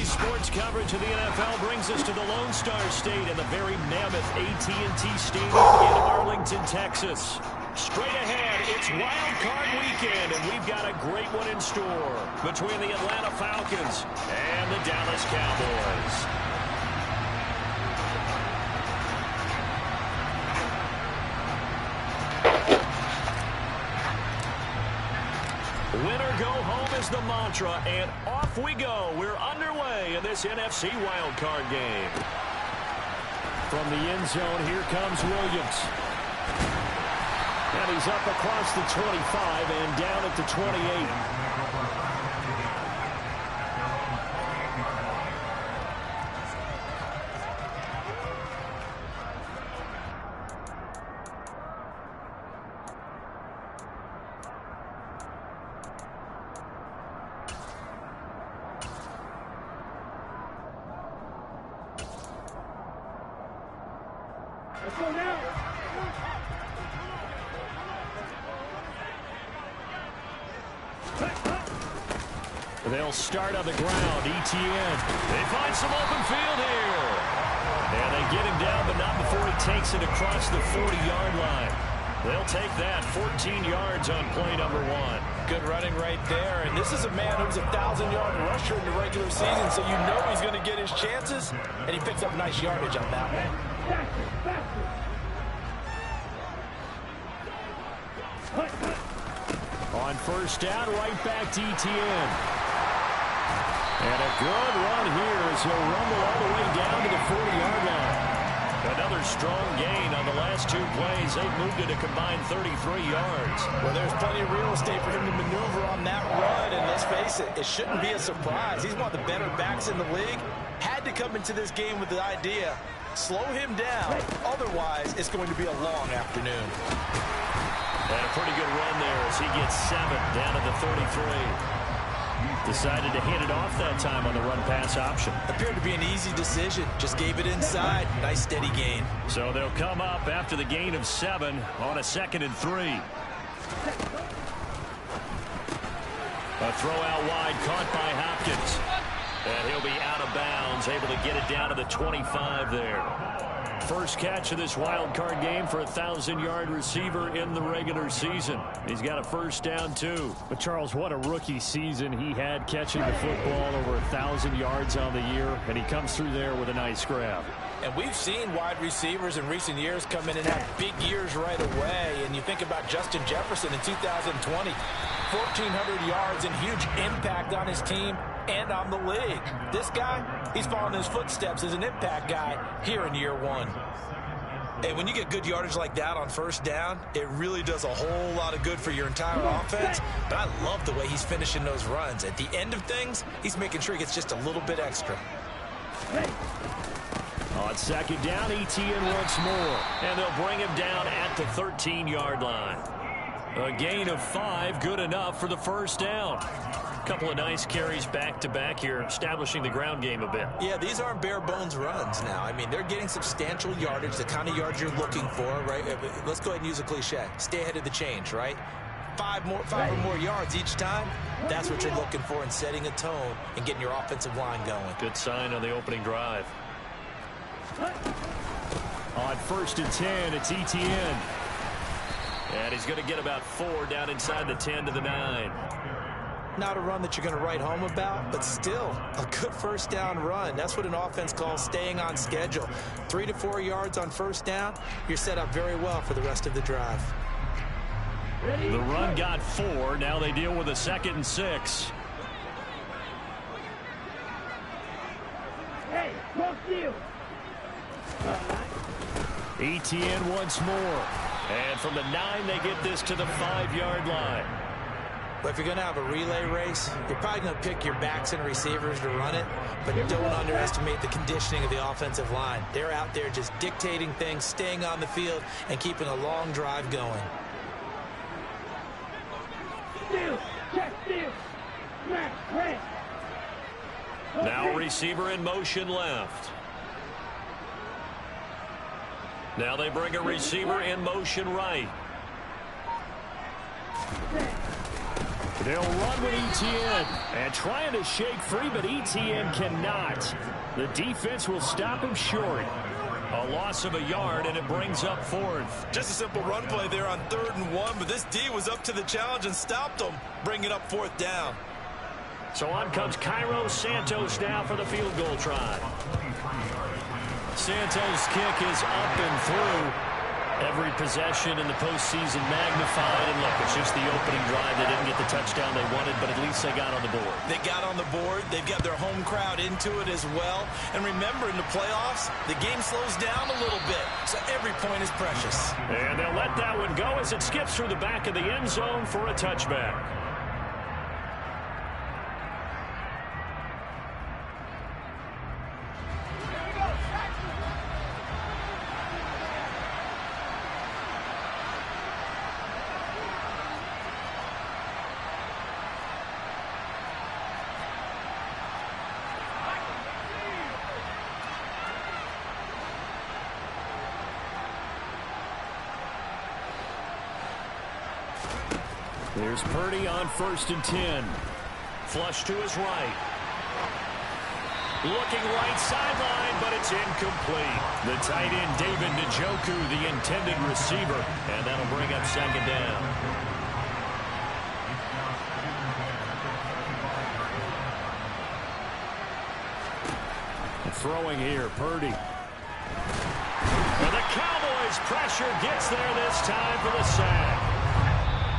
Sports coverage of the NFL brings us to the Lone Star State and the very mammoth AT&T Stadium in Arlington, Texas. Straight ahead, it's Wild Card Weekend, and we've got a great one in store between the Atlanta Falcons and the Dallas Cowboys. Winner go home is the mantra, and off we go. We're underway in this NFC wildcard game. From the end zone, here comes Williams. And he's up across the 25 and down at the 28. Let's go now. They'll start on the ground. ETN. They find some open field here. And they get him down, but not before he takes it across the 40-yard line. They'll take that 14 yards on play number 1. Good running right there. And this is a man who's a 1,000-yard rusher in the regular season, so you know he's going to get his chances. And he picks up nice yardage on that one. On first down, right back to ETN. And a good run here as he'll rumble all the way down to the 40-yard line. Another strong gain on the last 2 plays. They've moved it a combined 33 yards. Well, there's plenty of real estate for him to maneuver on that run, and let's face it, it shouldn't be a surprise. He's one of the better backs in the league. Had to come into this game with the idea, slow him down, otherwise it's going to be a long afternoon. And a pretty good run there as he gets 7 down to the 33. Decided to hand it off that time on the run-pass option. Appeared to be an easy decision. Just gave it inside. Nice, steady gain. So they'll come up after the gain of 7 on a 2nd and 3. A throw out wide caught by Hopkins. And he'll be out of bounds, able to get it down to the 25 there. First catch of this wild card game for a 1,000-yard receiver in the regular season. He's got a first down, too. But, Charles, what a rookie season he had catching the football, over 1,000 yards on the year, and he comes through there with a nice grab. And we've seen wide receivers in recent years come in and have big years right away. And you think about Justin Jefferson in 2020, 1,400 yards and huge impact on his team and on the league. This guy, he's following his footsteps as an impact guy here in year 1. And when you get good yardage like that on first down, it really does a whole lot of good for your entire offense. But I love the way he's finishing those runs. At the end of things, he's making sure he gets just a little bit extra. On second down, ETN once more. And they'll bring him down at the 13-yard line. A gain of 5, good enough for the first down. Couple of nice carries back-to-back here, establishing the ground game a bit. Yeah, these aren't bare-bones runs now. I mean, they're getting substantial yardage, the kind of yards you're looking for, right? Let's go ahead and use a cliche. Stay ahead of the change, right? 5 or more yards each time. That's what you're looking for in setting a tone and getting your offensive line going. Good sign on the opening drive. On first and 10, it's ETN. And he's going to get about 4 down inside the 10 to the 9. Not a run that you're going to write home about, but still a good first down run. That's what an offense calls staying on schedule. 3 to 4 yards on first down, you're set up very well for the rest of the drive. The run got 4. Now they deal with a 2nd and 6. Hey, fuck you. ETN once more. And from the 9, they get this to the 5-yard line. But if you're going to have a relay race, you're probably going to pick your backs and receivers to run it, but don't underestimate the conditioning of the offensive line. They're out there just dictating things, staying on the field, and keeping a long drive going. Steal, check, steal. Smash, red. Now receiver in motion left. Now they bring a receiver in motion right. They'll run with ETN and trying to shake free, but ETN cannot. The defense will stop him short. A loss of a yard, and it brings up 4th. Just a simple run play there on 3rd and 1, but this D was up to the challenge and stopped them, bringing up 4th down. So on comes Cairo Santos now for the field goal try. Santos' kick is up and through. Every possession in the postseason magnified. And look, it's just the opening drive. They didn't get the touchdown they wanted, but at least they got on the board. They got on the board. They've got their home crowd into it as well. And remember, in the playoffs, the game slows down a little bit, so every point is precious. And they'll let that one go as it skips through the back of the end zone for a touchback. Here's Purdy on 1st and 10. Flush to his right. Looking right sideline, but it's incomplete. The tight end, David Njoku, the intended receiver. And that'll bring up 2nd down. Throwing here, Purdy. And the Cowboys' pressure gets there this time for the sack.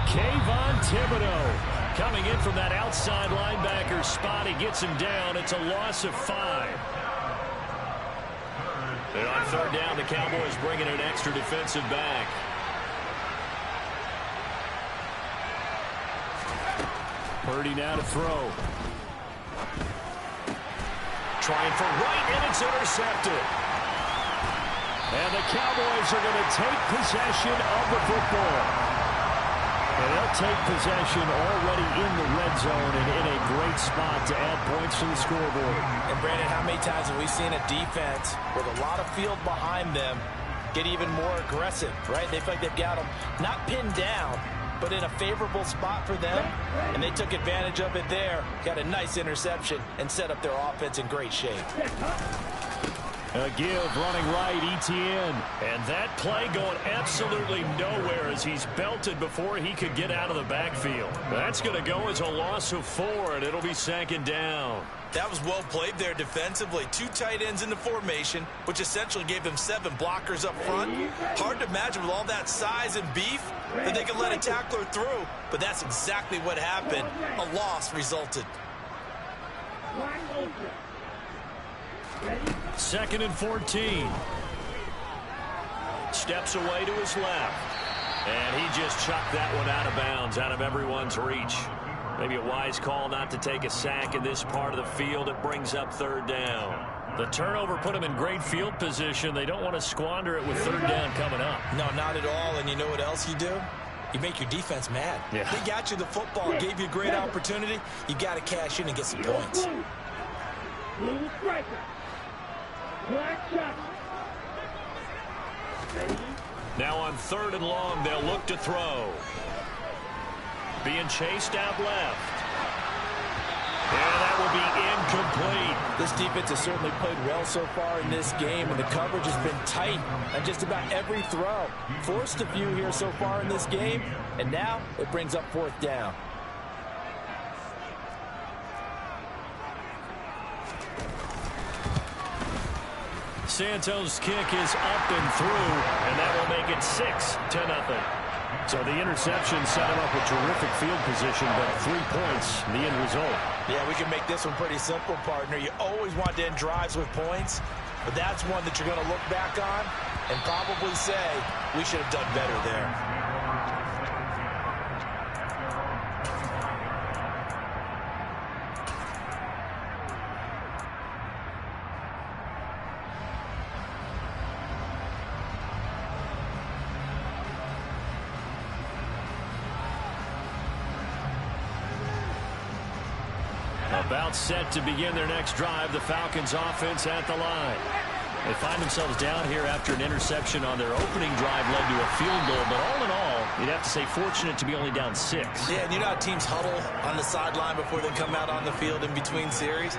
Kayvon Thibodeau coming in from that outside linebacker spot. He gets him down. It's a loss of 5. And on 3rd down, the Cowboys bringing an extra defensive back. Purdy now to throw. Trying for right, and it's intercepted. And the Cowboys are going to take possession of the football. And they'll take possession already in the red zone and in a great spot to add points to the scoreboard. And, Brandon, how many times have we seen a defense with a lot of field behind them get even more aggressive, right? They feel like they've got them not pinned down, but in a favorable spot for them, and they took advantage of it there, got a nice interception, and set up their offense in great shape. A give running right, ETN. And that play going absolutely nowhere as he's belted before he could get out of the backfield. That's going to go as a loss of 4, and it'll be 2nd down. That was well played there defensively. 2 tight ends in the formation, which essentially gave them 7 blockers up front. Hard to imagine with all that size and beef that they could let a tackler through, but that's exactly what happened. A loss resulted. 2nd and 14. Steps away to his left. And he just chucked that one out of bounds, out of everyone's reach. Maybe a wise call not to take a sack in this part of the field. It brings up 3rd down. The turnover put them in great field position. They don't want to squander it with 3rd down coming up. No, not at all. And you know what else you do? You make your defense mad. Yeah. They got you the football, gave you a great opportunity. You got to cash in and get some points. Blue striker. Black shot. Now on 3rd and long, they'll look to throw. Being chased out left. And that will be incomplete. This defense has certainly played well so far in this game, and the coverage has been tight on just about every throw. Forced a few here so far in this game, and now it brings up 4th down. Santos' kick is up and through, and that will make it 6-0. So the interception set him up with terrific field position, but 3 points, the end result. Yeah, we can make this one pretty simple, partner. You always want to end drives with points, but that's one that you're going to look back on and probably say, we should have done better there. About set to begin their next drive, the Falcons offense at the line. They find themselves down here after an interception on their opening drive led to a field goal, but all in all, you'd have to say fortunate to be only down 6. Yeah, and you know how teams huddle on the sideline before they come out on the field in between series?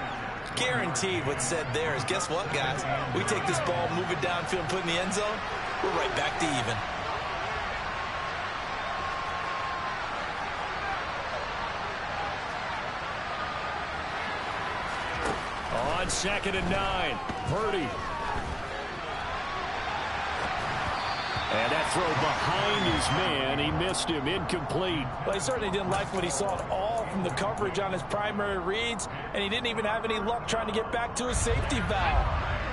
Guaranteed what's said there is, guess what, guys? We take this ball, move it downfield, and put it in the end zone, we're right back to even. On 2nd and 9, Purdy. And that throw behind his man, he missed him, incomplete. Well, he certainly didn't like what he saw at all from the coverage on his primary reads, and he didn't even have any luck trying to get back to his safety valve.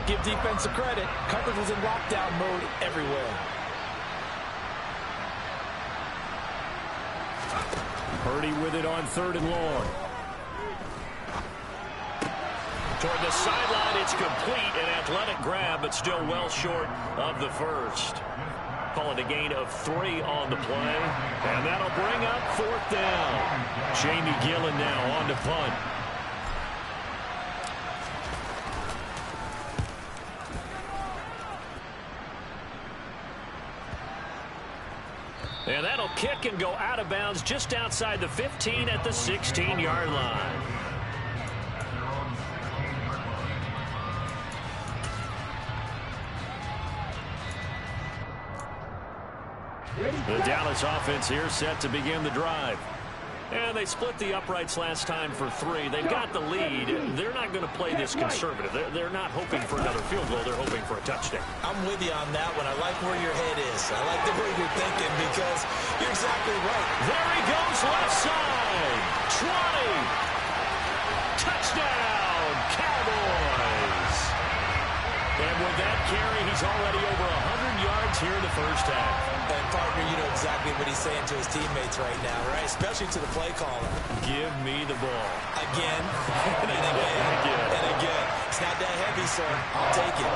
Give defense a credit. Coverage was in lockdown mode everywhere. Purdy with it on 3rd and long. Toward the sideline, it's complete, an athletic grab, but still well short of the first. Call it a gain of 3 on the play, and that'll bring up 4th down. Jamie Gillen now on to punt. And that'll kick and go out of bounds just outside the 15 at the 16-yard line. The Dallas offense here set to begin the drive. And they split the uprights last time for 3. They've got the lead. They're not going to play this conservative. They're not hoping for another field goal. They're hoping for a touchdown. I'm with you on that one. I like where your head is. I like the way you're thinking because you're exactly right. There he goes, left side. 20. Touchdown, Cowboys. And with that carry, he's already over 100 yards here in the first half. And, partner, you know exactly what he's saying to his teammates right now, right? Especially to the play caller. Give me the ball. Again, and again, and again. It's not that heavy, sir. I'll take it.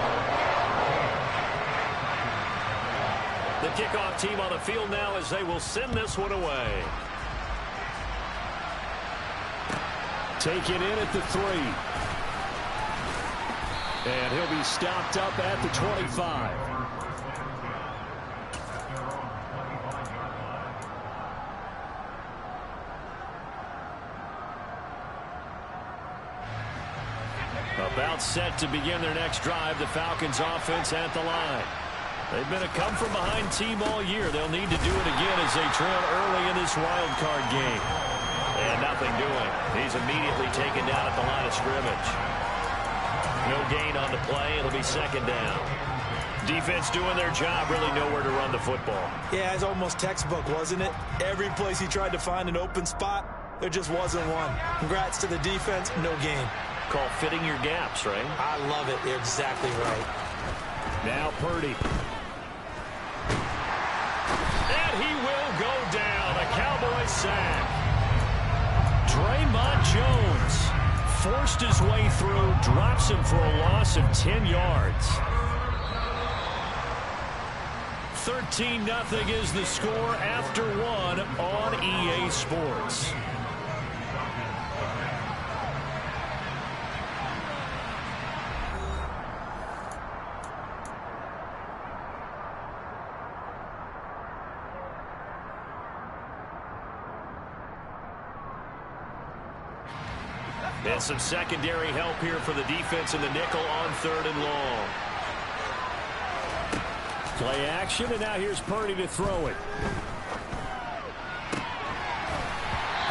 The kickoff team on the field now as they will send this one away. Take it in at the 3. And he'll be stopped up at the 25. About set to begin their next drive, the Falcons offense at the line. They've been a come-from-behind team all year. They'll need to do it again as they trail early in this wild card game. And nothing doing. He's immediately taken down at the line of scrimmage. No gain on the play. It'll be 2nd down. Defense doing their job, really nowhere to run the football. Yeah, it's almost textbook, wasn't it? Every place he tried to find an open spot, there just wasn't one. Congrats to the defense, no gain. Call fitting your gaps, right? I love it. You're exactly right. Now Purdy. And he will go down. A Cowboy sack. Draymond Jones forced his way through, drops him for a loss of 10 yards. 13-0 is the score after 1 on EA Sports. And some secondary help here for the defense in the nickel on 3rd and long. Play action, and now here's Purdy to throw it.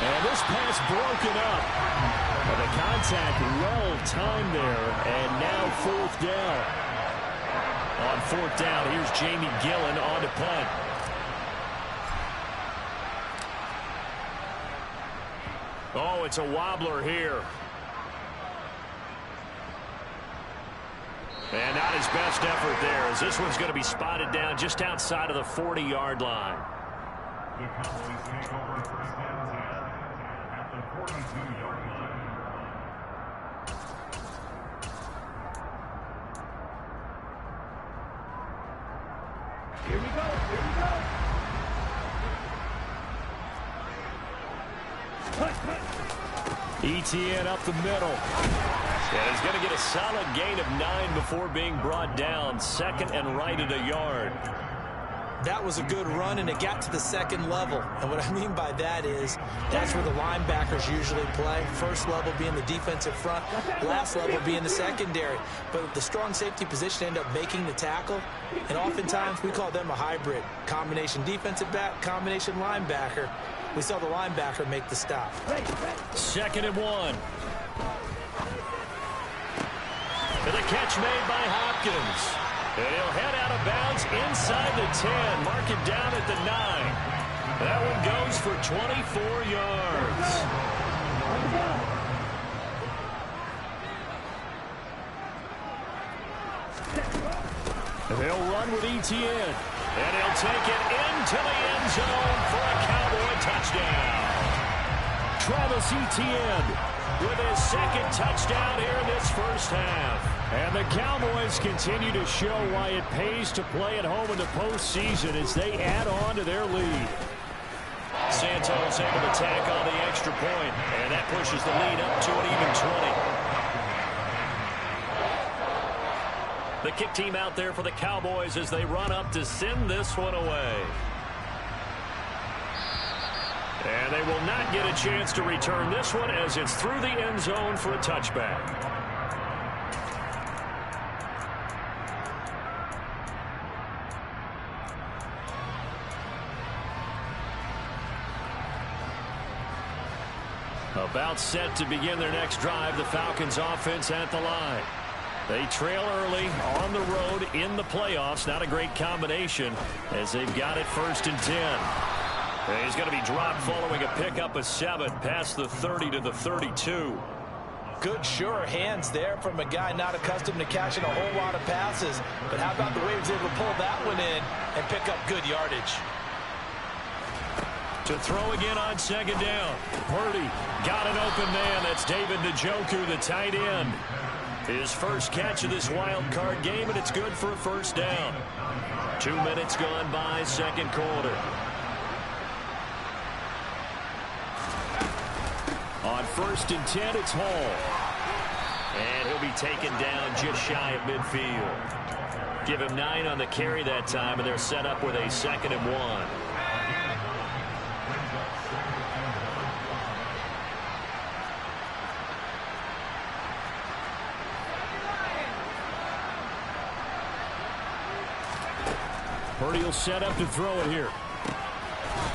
And this pass broken up. And the contact well timed there, and now 4th down. On fourth down, here's Jamie Gillen on to punt. Oh, it's a wobbler here. And not his best effort there, as this one's going to be spotted down just outside of the 40-yard line. The Cowboys take over first and 10 at the 42-yard line. Here we go. Here we go. ETN up the middle. And he's going to get a solid gain of 9 before being brought down. Second and right at a yard. That was a good run, and it got to the second level. And what I mean by that is that's where the linebackers usually play. First level being the defensive front, last level being the secondary. But the strong safety position ended up making the tackle, and oftentimes we call them a hybrid. Combination defensive back, combination linebacker. We saw the linebacker make the stop. Second and 1. And the catch made by Hopkins. And he'll head out of bounds inside the 10. Mark it down at the 9. That one goes for 24 yards. They'll run with ETN. And he'll take it into the end zone for a Cowboy touchdown. Travis Etienne with his second touchdown here in this first half. And the Cowboys continue to show why it pays to play at home in the postseason as they add on to their lead. Santos able to tack on the extra point, and that pushes the lead up to an even 20. The kick team out there for the Cowboys as they run up to send this one away. And they will not get a chance to return this one as it's through the end zone for a touchback. About set to begin their next drive, the Falcons offense at the line. They trail early on the road in the playoffs. Not a great combination as they've got it first and 10. And he's going to be dropped following a pickup of 7 past the 30 to the 32. Good, sure hands there from a guy not accustomed to catching a whole lot of passes. But how about the way he was able to pull that one in and pick up good yardage? To throw again on second down. Purdy got an open man. That's David Njoku, the tight end. His first catch of this wild card game, and it's good for a first down. 2 minutes gone by, second quarter. On first and 10, it's Hall. And he'll be taken down just shy of midfield. Give him 9 on the carry that time, and they're set up with a second and 1. Purdy will set up to throw it here.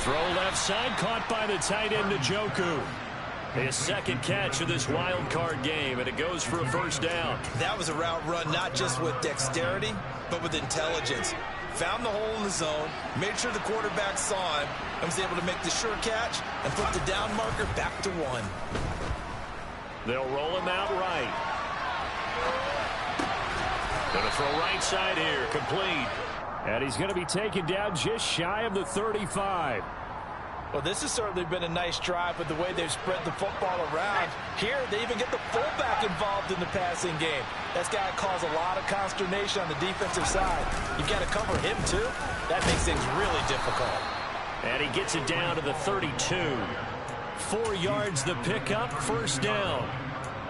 Throw left side, caught by the tight end Njoku. His second catch of this wild card game, and it goes for a first down. That was a route run not just with dexterity, but with intelligence. Found the hole in the zone, made sure the quarterback saw him, and was able to make the sure catch and put the down marker back to 1. They'll roll him out right. Going to throw right side here, complete. And he's going to be taken down just shy of the 35. Well, this has certainly been a nice drive with the way they've spread the football around. Here, they even get the fullback involved in the passing game. That's got to cause a lot of consternation on the defensive side. You've got to cover him, too. That makes things really difficult. And he gets it down to the 32. 4 yards the pickup, first down.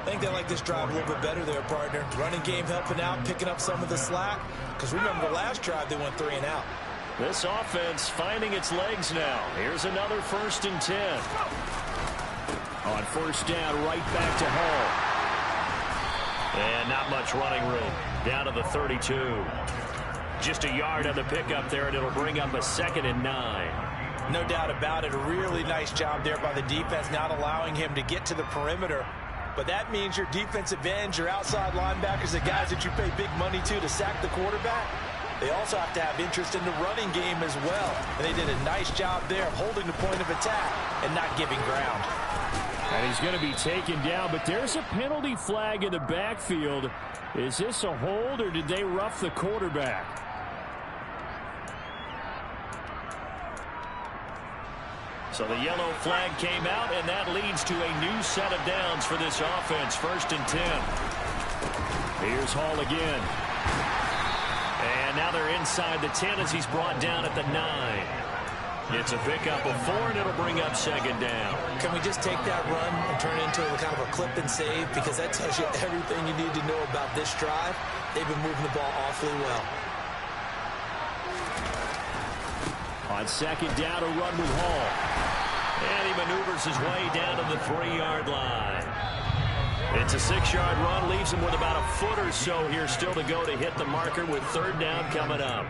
I think they like this drive a little bit better there, partner. Running game helping out, picking up some of the slack. Because remember the last drive, they went 3 and out. This offense finding its legs now. Here's another first and 10. On first down, right back to Hall. And not much running room. Down to the 32. Just a yard on the pickup there, and it'll bring up a second and 9. No doubt about it. A really nice job there by the defense, not allowing him to get to the perimeter. but that means your defensive ends, your outside linebackers, the guys that you pay big money to sack the quarterback, they also have to have interest in the running game as well. And they did a nice job there of holding the point of attack and not giving ground. And he's going to be taken down, but there's a penalty flag in the backfield. Is this a hold, or did they rough the quarterback? So the yellow flag came out, and that leads to a new set of downs for this offense. 1st and 10. Here's Hall again. And now they're inside the 10 as he's brought down at the 9. It's a pickup of 4, and it'll bring up 2nd down. Can we just take that run and turn it into a kind of a clip and save? Because that tells you everything you need to know about this drive. They've been moving the ball awfully well. On 2nd down, a run with Hall. And he maneuvers his way down to the 3-yard line. It's a 6-yard run, leaves him with about a foot or so here still to go to hit the marker with 3rd down coming up.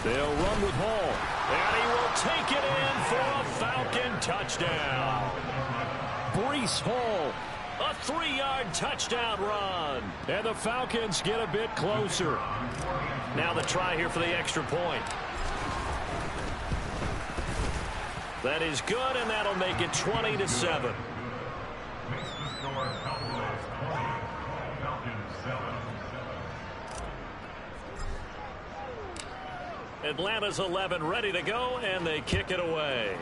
They'll run with Hall, and he will take it in for a Falcon touchdown. Breece Hall, a 3-yard touchdown run. And the Falcons get a bit closer. Now the try here for the extra point. That is good, and that'll make it 20-7. Makes the score Cowboys 20, Falcons 7. Atlanta's 11 ready to go, and they kick it away.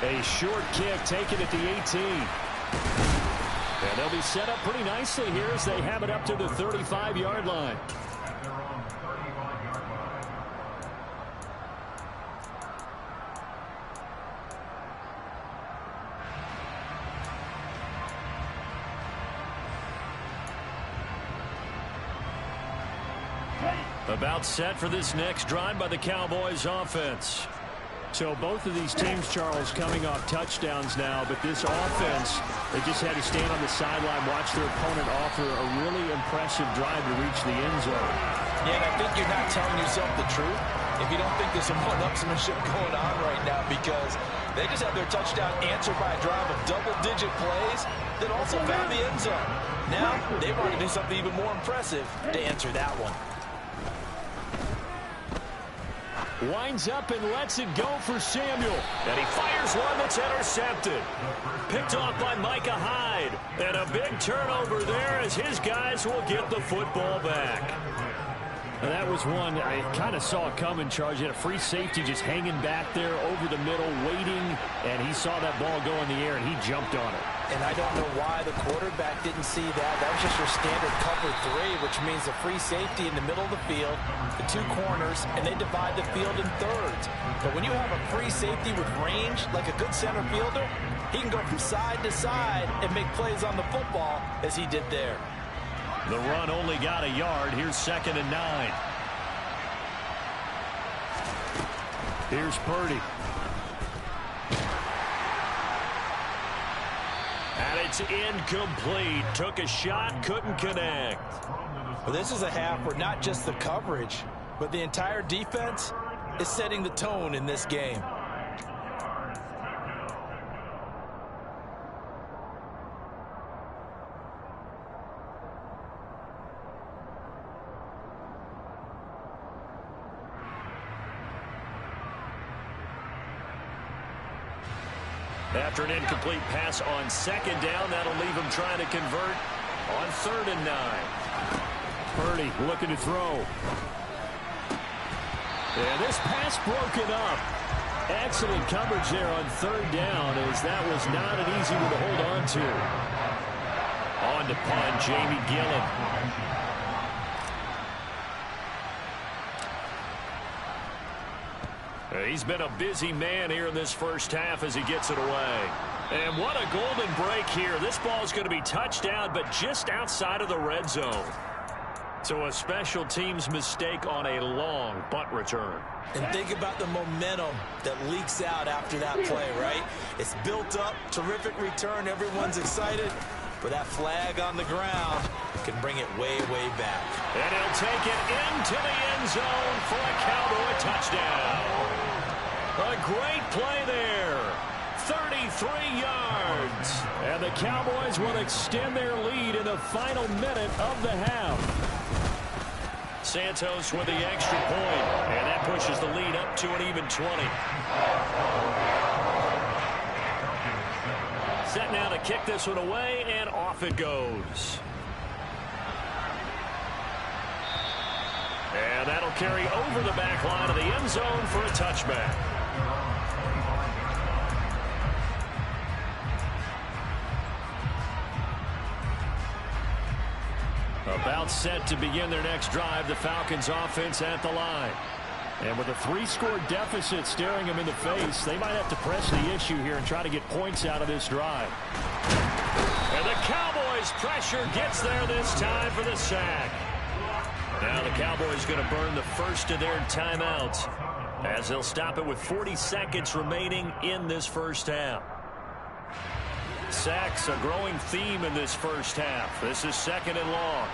A short kick taken at the 18. And they'll be set up pretty nicely here as they have it up to the 35-yard line. At their own 35-yard line. About set for this next drive by the Cowboys offense. So both of these teams, Charles, coming off touchdowns now, but this offense, they just had to stand on the sideline, watch their opponent offer a really impressive drive to reach the end zone. Yeah, and I think you're not telling yourself the truth if you don't think there's some one-upsmanship going on right now, because they just had their touchdown answered by a drive of double-digit plays that also found the end zone. Now they want to do something even more impressive to answer that one. Winds up and lets it go for Samuel. And he fires one that's intercepted. Picked off by Micah Hyde. And a big turnover there as his guys will get the football back. And that was one I kind of saw coming, Charge. He had a free safety just hanging back there over the middle, waiting, and he saw that ball go in the air, and he jumped on it. And I don't know why the quarterback didn't see that. That was just your standard cover 3, which means a free safety in the middle of the field, the 2 corners, and they divide the field in thirds. But when you have a free safety with range, like a good center fielder, he can go from side to side and make plays on the football as he did there. The run only got a yard. Here's 2nd and 9. Here's Purdy. And it's incomplete. Took a shot, couldn't connect. Well, this is a half where not just the coverage, but the entire defense is setting the tone in this game. After an incomplete pass on 2nd down, that'll leave him trying to convert on 3rd and 9. Purdy looking to throw. And this pass broken up. Excellent coverage there on 3rd down, as that was not an easy one to hold on to. On to punt, Jamie Gillen. He's been a busy man here in this first half as he gets it away. And what a golden break here. This ball's going to be touchdown, but just outside of the red zone. So a special teams mistake on a long punt return. And think about the momentum that leaks out after that play, right? It's built up, terrific return, everyone's excited, but that flag on the ground can bring it way, way back. And he'll take it into the end zone for a Cowboy touchdown. A great play there. 33 yards. And the Cowboys will extend their lead in the final minute of the half. Santos with the extra point, and that pushes the lead up to an even 20. Set now to kick this one away, and off it goes. And that'll carry over the back line of the end zone for a touchback. About set to begin their next drive, the Falcons offense at the line. And with a 3-score deficit staring them in the face, they might have to press the issue here and try to get points out of this drive. And the Cowboys' pressure gets there this time for the sack. Now the Cowboys going to burn the first of their timeouts as they'll stop it with 40 seconds remaining in this first half. Sacks a growing theme in this first half. This is 2nd and long.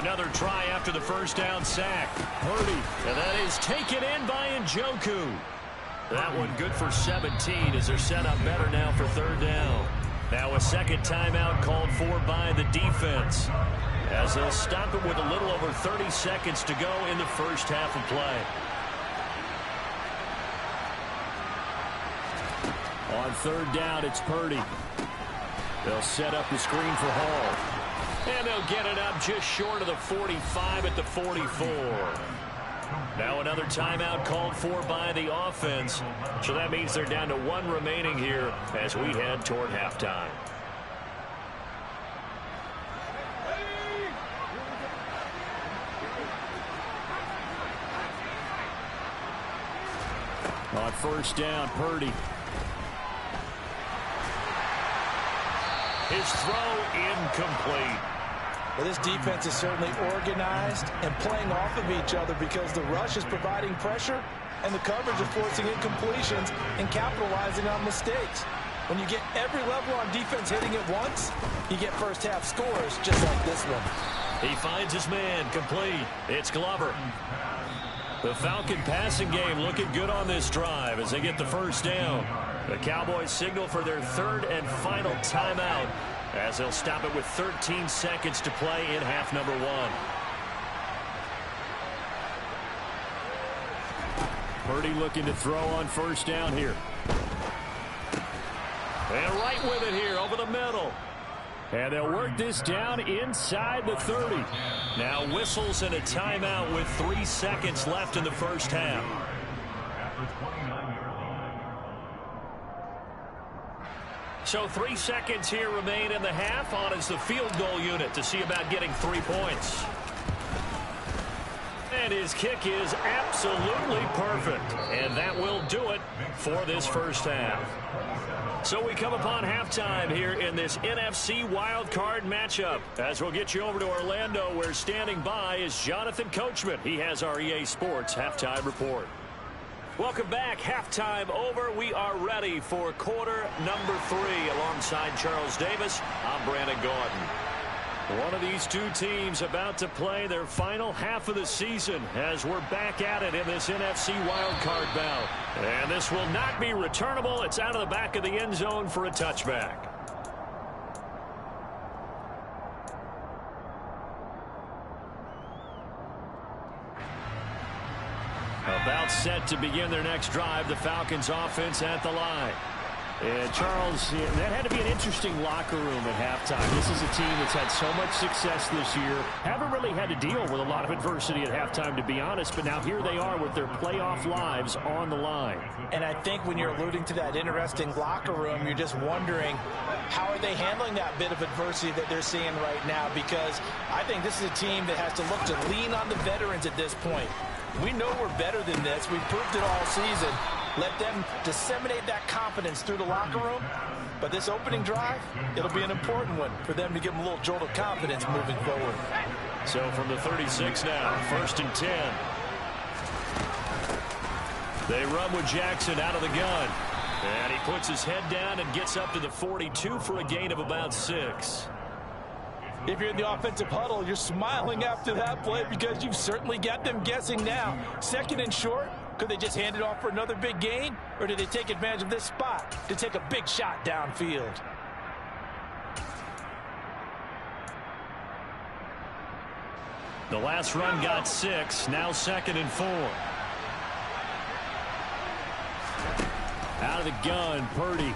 Another try after the first down sack. Purdy, and that is taken in by Njoku. That one good for 17 as they're set up better now for 3rd down. Now a second timeout called for by the defense as they'll stop it with a little over 30 seconds to go in the first half of play. On 3rd down, it's Purdy. They'll set up the screen for Hall. And they'll get it up just short of the 45 at the 44. Now another timeout called for by the offense. So that means they're down to 1 remaining here as we head toward halftime. On 1st down, Purdy. His throw incomplete. Well, this defense is certainly organized and playing off of each other because the rush is providing pressure and the coverage is forcing incompletions and capitalizing on mistakes. When you get every level on defense hitting it once, you get first half scores just like this one. He finds his man complete. It's Glover. The Falcon passing game looking good on this drive as they get the first down. The Cowboys signal for their 3rd and final timeout as they'll stop it with 13 seconds to play in half number 1. Purdy looking to throw on 1st down here. And right with it here over the middle. And they'll work this down inside the 30. Now whistles and a timeout with 3 seconds left in the first half. So 3 seconds here remain in the half. On is the field goal unit to see about getting 3 points. And his kick is absolutely perfect. And that will do it for this first half. So we come upon halftime here in this NFC wildcard matchup. As we'll get you over to Orlando, where standing by is Jonathan Coachman. He has our EA Sports halftime report. Welcome back. Halftime over. We are ready for quarter number 3. Alongside Charles Davis, I'm Brandon Gordon. One of these two teams about to play their final half of the season as we're back at it in this NFC wildcard bout. And this will not be returnable. It's out of the back of the end zone for a touchback. About set to begin their next drive, the Falcons offense at the line. And Charles, that had to be an interesting locker room at halftime. This is a team that's had so much success this year. Haven't really had to deal with a lot of adversity at halftime, to be honest. But now here they are with their playoff lives on the line. And I think when you're alluding to that interesting locker room, you're just wondering how are they handling that bit of adversity that they're seeing right now? Because I think this is a team that has to look to lean on the veterans at this point. We know we're better than this. We've proved it all season. Let them disseminate that confidence through the locker room. But this opening drive, it'll be an important one for them to give them a little jolt of confidence moving forward. So from the 36 now, 1st and 10. They run with Jackson out of the gun. And he puts his head down and gets up to the 42 for a gain of about 6. If you're in the offensive huddle, you're smiling after that play because you've certainly got them guessing now. 2nd and short, could they just hand it off for another big gain? Or did they take advantage of this spot to take a big shot downfield? The last run got 6, now 2nd and 4. Out of the gun, Purdy.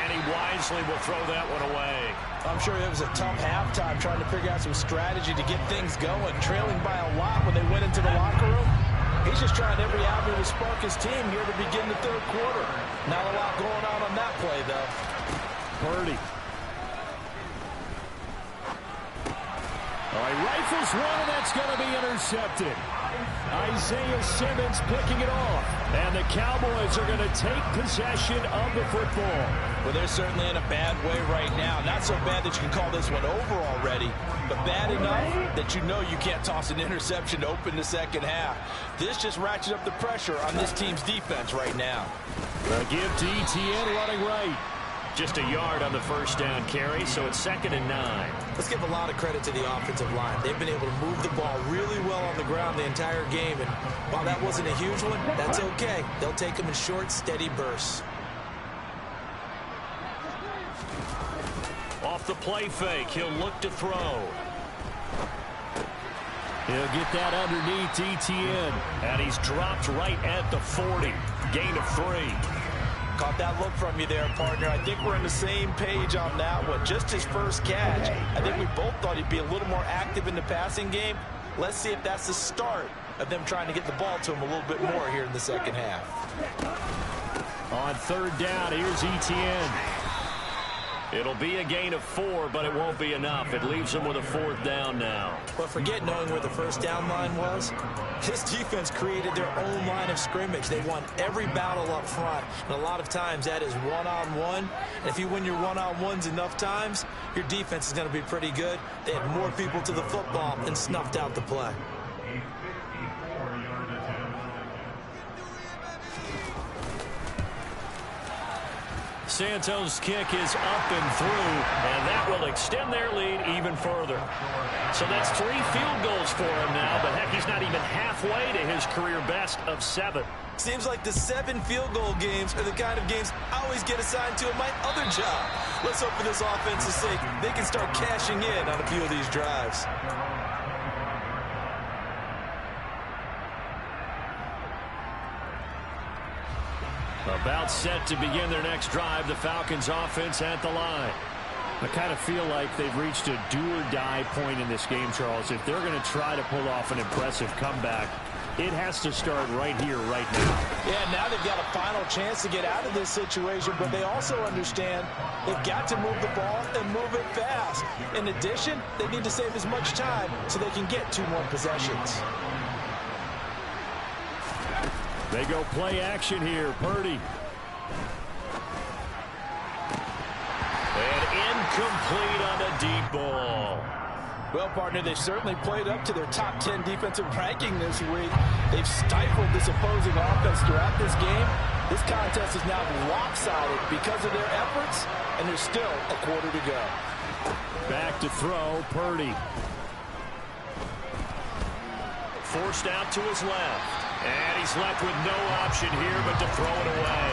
And he wisely will throw that one away. I'm sure it was a tough halftime trying to figure out some strategy to get things going, trailing by a lot when they went into the locker room. He's just trying every avenue to spark his team here to begin the 3rd quarter. Not a lot going on that play, though. Purdy. All right, rifles one, and that's going to be intercepted. Isaiah Simmons picking it off. And the Cowboys are going to take possession of the football. Well, they're certainly in a bad way right now. Not so bad that you can call this one over already, but bad enough that you know you can't toss an interception to open the 2nd half. This just ratchets up the pressure on this team's defense right now. A give to ETN running right. Just a yard on the 1st down carry, so it's 2nd and 9. Let's give a lot of credit to the offensive line. They've been able to move the ball really well on the ground the entire game, and while that wasn't a huge one, that's okay. They'll take them in short, steady bursts. Off the play fake, he'll look to throw. He'll get that underneath ETN. And he's dropped right at the 40. Gain of 3. Caught that look from you there, partner. I think we're on the same page on that one. Just his first catch. I think we both thought he'd be a little more active in the passing game. Let's see if that's the start of them trying to get the ball to him a little bit more here in the 2nd half. On 3rd down, here's ETN. It'll be a gain of 4, but it won't be enough. It leaves them with a 4th down now. But forget knowing where the 1st down line was. This defense created their own line of scrimmage. They won every battle up front, and a lot of times that is one-on-one. And if you win your one-on-ones enough times, your defense is going to be pretty good. They had more people to the football and snuffed out the play. Santos' kick is up and through, and that will extend their lead even further. So that's 3 field goals for him now, but heck, he's not even halfway to his career best of 7. Seems like the 7 field goal games are the kind of games I always get assigned to in my other job. Let's hope for this offense's sake they can start cashing in on a few of these drives. About set to begin their next drive, the Falcons offense at the line. I kind of feel like they've reached a do-or-die point in this game, Charles. If they're going to try to pull off an impressive comeback, it has to start right here, right now. Yeah, now they've got a final chance to get out of this situation, but they also understand they've got to move the ball and move it fast. In addition, they need to save as much time so they can get 2 more possessions. They go play action here. Purdy. And incomplete on the deep ball. Well, partner, they've certainly played up to their top 10 defensive ranking this week. They've stifled this opposing offense throughout this game. This contest is now lopsided because of their efforts, and there's still a quarter to go. Back to throw, Purdy. Forced out to his left. And he's left with no option here but to throw it away.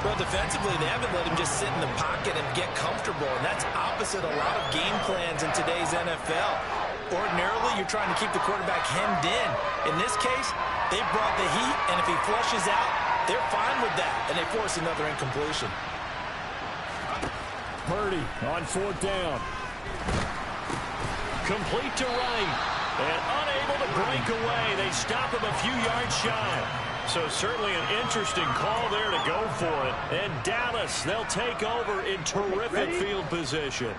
Well, defensively, they haven't let him just sit in the pocket and get comfortable, and that's opposite a lot of game plans in today's NFL. Ordinarily, you're trying to keep the quarterback hemmed in. In this case, they brought the heat, and if he flushes out, they're fine with that, and they force another incompletion. Purdy on 4th down. Complete to right. And unable to break away. They stop him a few yards shy. So certainly an interesting call there to go for it. And Dallas, they'll take over in terrific field position.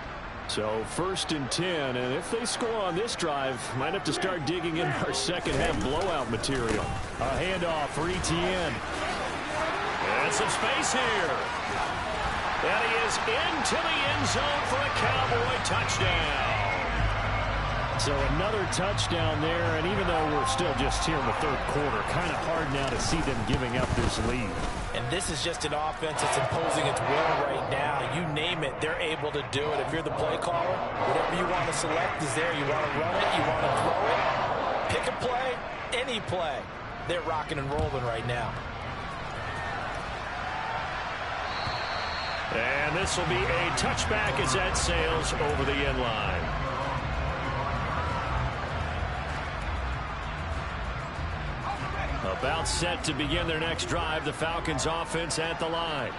So 1st and 10, and if they score on this drive, might have to start digging in our second half blowout material. A handoff for Etienne. And some space here. And he is into the end zone for a Cowboy touchdown. So another touchdown there, and even though we're still just here in the 3rd quarter, kind of hard now to see them giving up this lead. And this is just an offense that's imposing its will right now. You name it, they're able to do it. If you're the play caller, whatever you want to select is there. You want to run it, you want to throw it, pick a play, any play. They're rocking and rolling right now. And this will be a touchback as that sails over the end line. About set to begin their next drive, the Falcons offense at the line.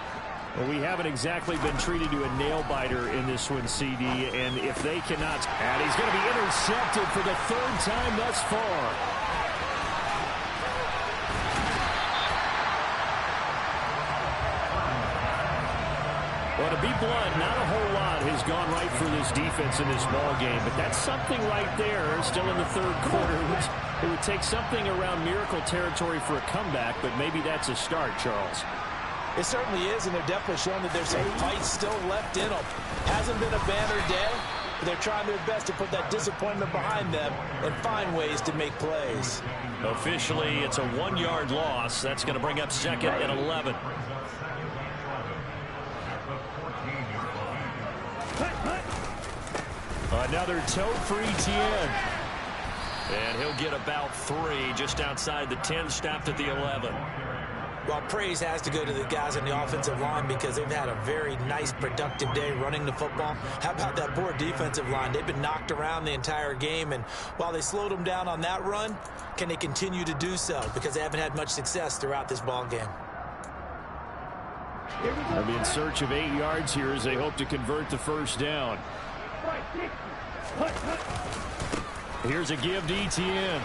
Well, we haven't exactly been treated to a nail-biter in this one, CD, and if they cannot... And he's going to be intercepted for the 3rd time thus far. Well, to be blunt, not a whole lot has gone right for this defense in this ball game, but that's something right there, still in the 3rd quarter. It would take something around miracle territory for a comeback, but maybe that's a start, Charles. It certainly is, and they're definitely showing that there's some fight still left in them. Hasn't been a banner day, but they're trying their best to put that disappointment behind them and find ways to make plays. Officially, it's a 1-yard loss. That's going to bring up 2nd and 11. Another tote for Etienne. And he'll get about 3 just outside the 10, stopped at the 11. Well, praise has to go to the guys on the offensive line because they've had a very nice, productive day running the football. How about that poor defensive line? They've been knocked around the entire game, and while they slowed them down on that run, can they continue to do so? Because they haven't had much success throughout this ball game. They'll be in search of 8 yards here as they hope to convert the 1st down. Here's a give to Etienne.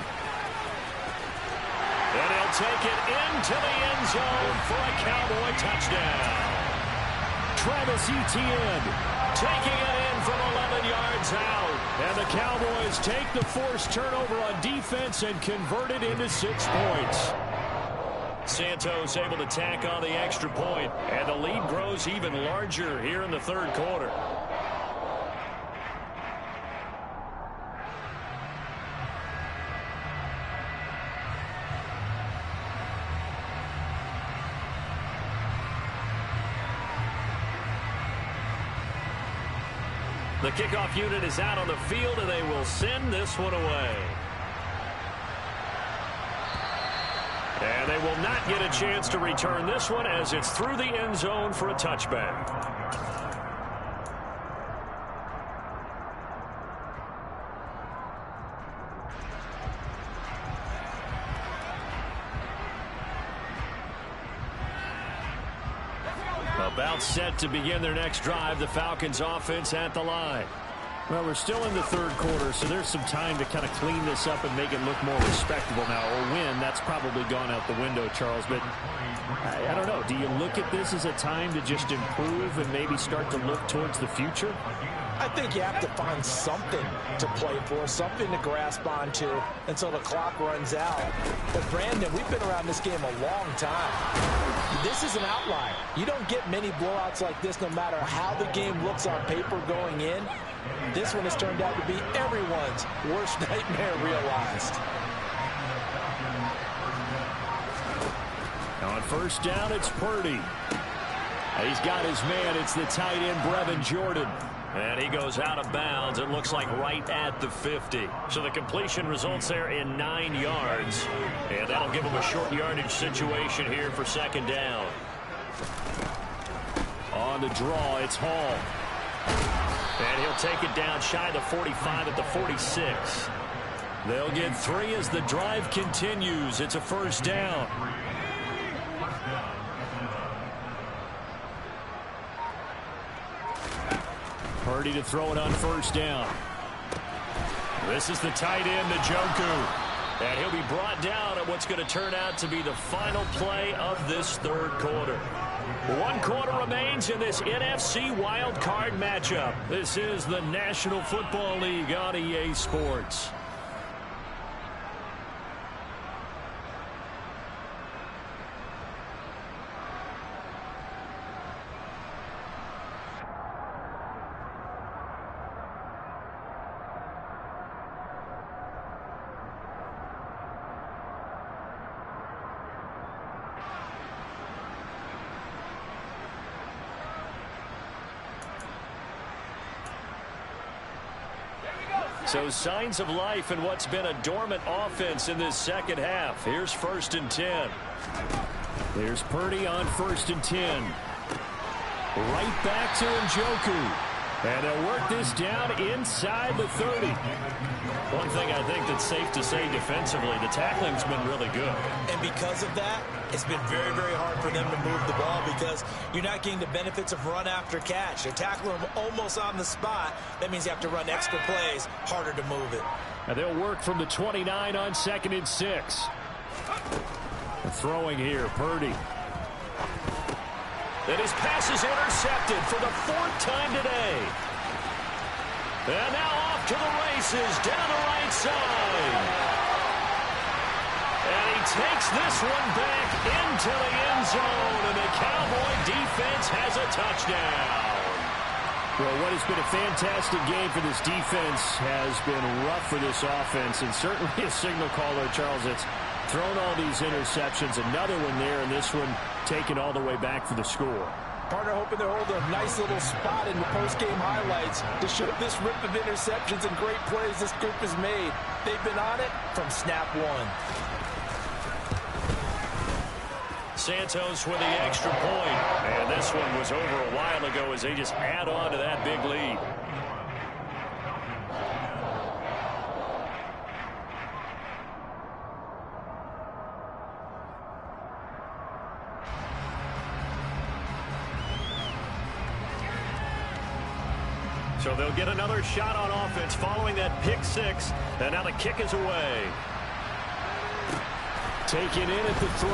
And he'll take it into the end zone for a Cowboy touchdown. Travis Etienne Taking it in from 11 yards out. And the Cowboys take the forced turnover on defense and convert it into 6 points. Santos able to tack on the extra point, and the lead grows even larger here in the 3rd quarter. The kickoff unit is out on the field, and they will send this one away. And they will not get a chance to return this one as it's through the end zone for a touchback. About set to begin their next drive, the Falcons offense at the line. Well, we're still in the 3rd quarter, so there's some time to kind of clean this up and make it look more respectable now. Or win, that's probably gone out the window, Charles. But I don't know. Do you look at this as a time to just improve and maybe start to look towards the future? I think you have to find something to play for, something to grasp onto until the clock runs out. But, Brandon, we've been around this game a long time. This is an outlier. You don't get many blowouts like this no matter how the game looks on paper going in. This one has turned out to be everyone's worst nightmare realized. On 1st down, it's Purdy. He's got his man. It's the tight end, Brevin Jordan. And he goes out of bounds, it looks like right at the 50. So the completion results there in 9 yards. And that'll give him a short yardage situation here for 2nd down. On the draw, it's Hall. And he'll take it down shy of the 45 at the 46. They'll get 3 as the drive continues. It's a 1st down. Purdy to throw it on 1st down. This is the tight end, Njoku. And he'll be brought down at what's going to turn out to be the final play of this 3rd quarter. 1 quarter remains in this NFC Wild Card matchup. This is the National Football League on EA Sports. So signs of life in what's been a dormant offense in this second half. Here's 1st and 10. There's Purdy on 1st and 10. Right back to Njoku. And they'll work this down inside the 30. One thing I think that's safe to say defensively, the tackling's been really good. And because of that, it's been very, very hard for them to move the ball because you're not getting the benefits of run after catch. They're tackling them almost on the spot. That means you have to run extra plays, harder to move it. And they'll work from the 29 on 2nd and 6. And throwing here, Purdy. And his pass is intercepted for the 4th time today. And now off to the races down the right side. And he takes this one back into the end zone. And the Cowboy defense has a touchdown. Well, what has been a fantastic game for this defense has been rough for this offense. And certainly a signal caller, Charles, that's thrown all these interceptions. Another one there, and this one taken all the way back for the score. Partner hoping to hold a nice little spot in the post-game highlights to show this rip of interceptions and great plays this group has made. They've been on it from snap one. Santos with the extra point. And this one was over a while ago as they just add on to that big lead. So they'll get another shot on offense following that pick 6. And now the kick is away. Taken in at the 3.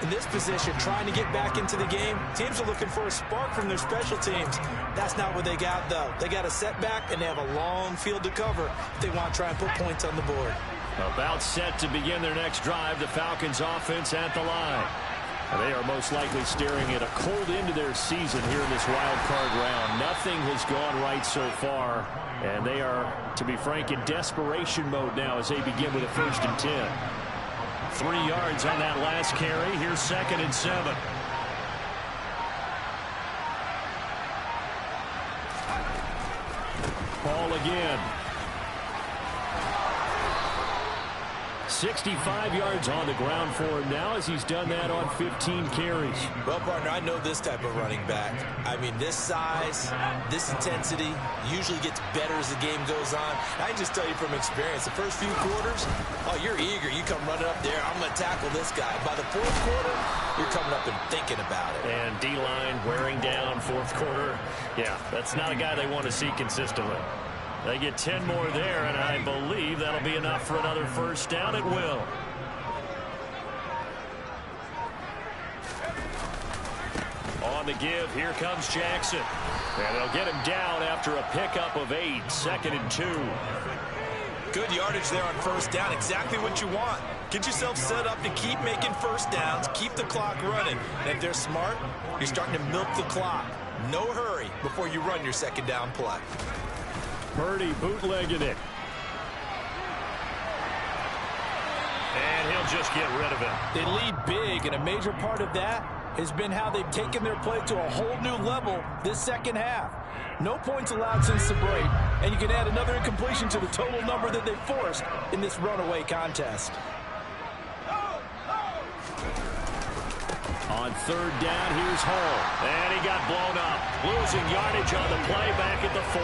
In this position, trying to get back into the game, teams are looking for a spark from their special teams. That's not what they got, though. They got a setback, and they have a long field to cover if they want to try and put points on the board. About set to begin their next drive, the Falcons offense at the line. They are most likely staring at a cold end to their season here in this wild card round. Nothing has gone right so far, and they are, to be frank, in desperation mode now as they begin with a 1st and 10. 3 yards on that last carry. Here's 2nd and 7. Ball again. 65 yards on the ground for him now as he's done that on 15 carries. Well, partner, I know this type of running back. I mean, this size, this intensity usually gets better as the game goes on. I can just tell you from experience, the first few quarters, oh, you're eager. You come running up there, I'm going to tackle this guy. By the 4th quarter, you're coming up and thinking about it. And D-line wearing down 4th quarter. Yeah, that's not a guy they want to see consistently. They get 10 more there, and I believe that'll be enough for another 1st down. It will. On the give, here comes Jackson. And they'll get him down after a pickup of 8, 2nd and 2. Good yardage there on 1st down. Exactly what you want. Get yourself set up to keep making 1st downs, keep the clock running. And if they're smart, you're starting to milk the clock. No hurry before you run your 2nd down play. Purdy bootlegging it. And he'll just get rid of it. They lead big, and a major part of that has been how they've taken their play to a whole new level this second half. No points allowed since the break, and you can add another incompletion to the total number that they forced in this runaway contest. On 3rd down, here's Hall. And he got blown up. Losing yardage on the play back at the 44.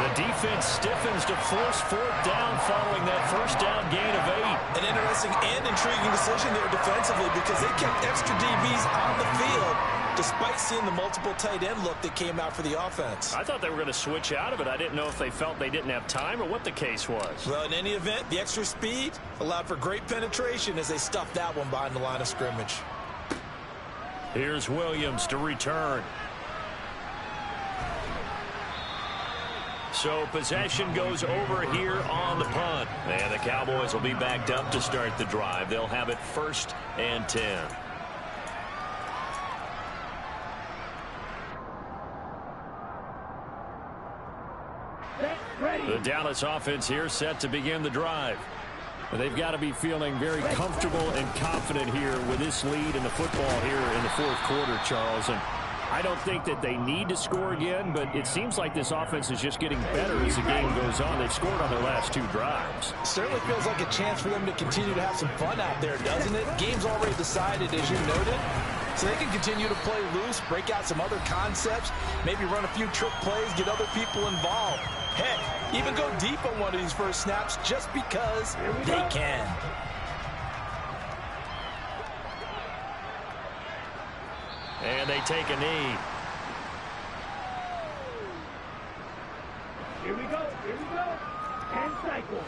The defense stiffens to force 4th down following that 1st down gain of 8. An interesting and intriguing decision there defensively because they kept extra DBs on the field despite seeing the multiple tight end look that came out for the offense. I thought they were going to switch out of it. I didn't know if they felt they didn't have time or what the case was. Well, in any event, the extra speed allowed for great penetration as they stuffed that one behind the line of scrimmage. Here's Williams to return. So possession goes over here on the punt. And the Cowboys will be backed up to start the drive. They'll have it 1st and 10. The Dallas offense here set to begin the drive. They've got to be feeling very comfortable and confident here with this lead in the football here in the 4th quarter, Charles. And I don't think that they need to score again, but it seems like this offense is just getting better as the game goes on. They've scored on their last 2 drives. Certainly feels like a chance for them to continue to have some fun out there, doesn't it? Game's already decided, as you noted. So they can continue to play loose, break out some other concepts, maybe run a few trick plays, get other people involved. Heck, even go deep on one of these first snaps just because they can. And they take a knee. Here we go. And cycle.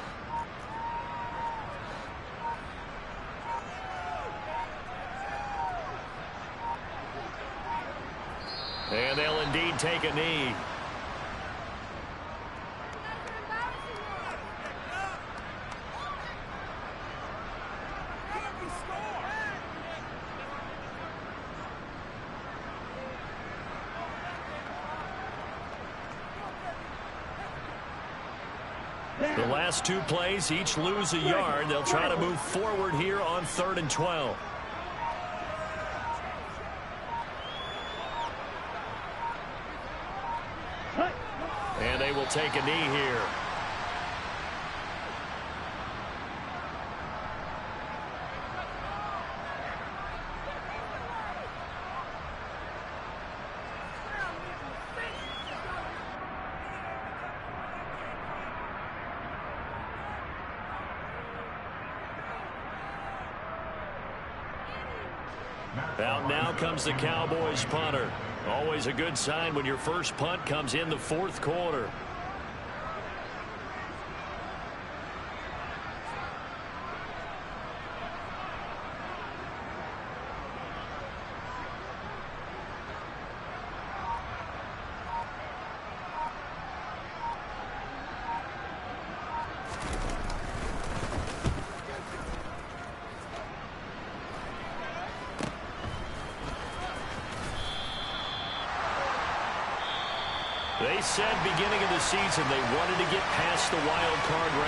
And they'll indeed take a knee. The last 2 plays, each lose a yard. They'll try to move forward here on 3rd and 12. And they will take a knee here. Out now comes the Cowboys punter. Always a good sign when your first punt comes in the 4th quarter. They said beginning of the season they wanted to get past the wild card round.